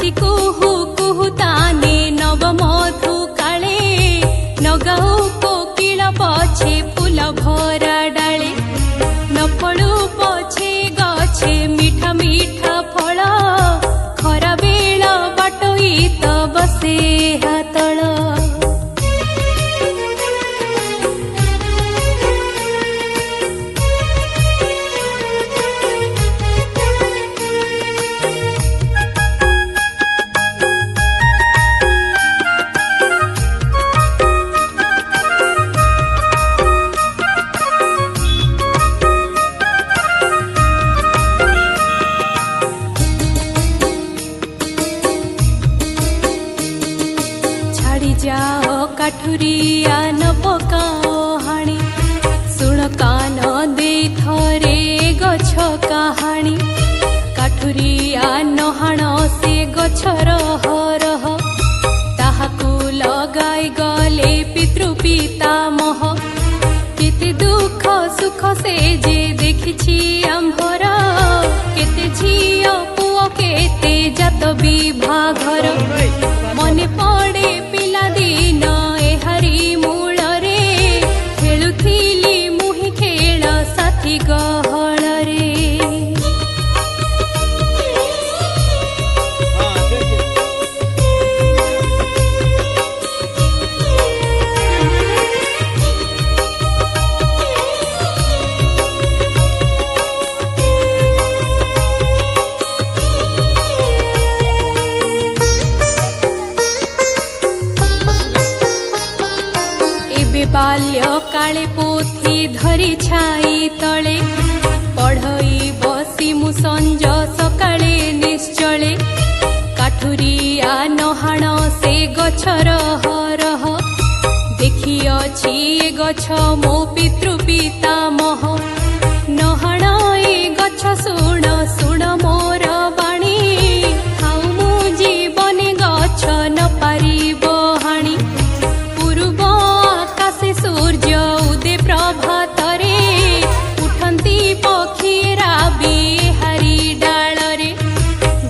हसी कुहू कुहू ताने नव मधु काले नगाऊ कोकिल पछे फूल भरा डाले न पड़ू पछे गछे मीठा मीठा फल खरा बेल बाटोई तो बसे हातल जाओ काठुरिया न पकाओ हाणी सुण कान दे थरे गछ कहानी काठुरिया न हाण से गछ रह रह ताहाकू लगाई गले पितृ पितामह केते दुख सुख से जे देखिछि आम्भर केते झियो पुओ केते जात विभाघर मने पड़े दिन एहारी मूल रे खेलुथिली मुहि खेल साथी गहल रे बाल्य काले पोथी धरी छाई तले पढ़ई बसी मु संज सकाळे निश्चले काठुरिया नहाण से गछ रह रह देखी अछि ए गछ मो पितृ पितामह नहाण ए गछ सुण सुण मोर बाणी हाउ मु जीवन गछ न पारिब हाणी सूर्य उदे प्रभात रे उठंती पक्षी राबी हरी डाल रे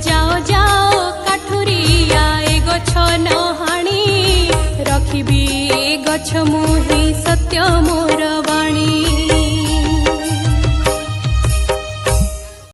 जाओ जाओ काठुरिया ए गछ न हाणी रखिबी ए गछ मुहि सत्य मोर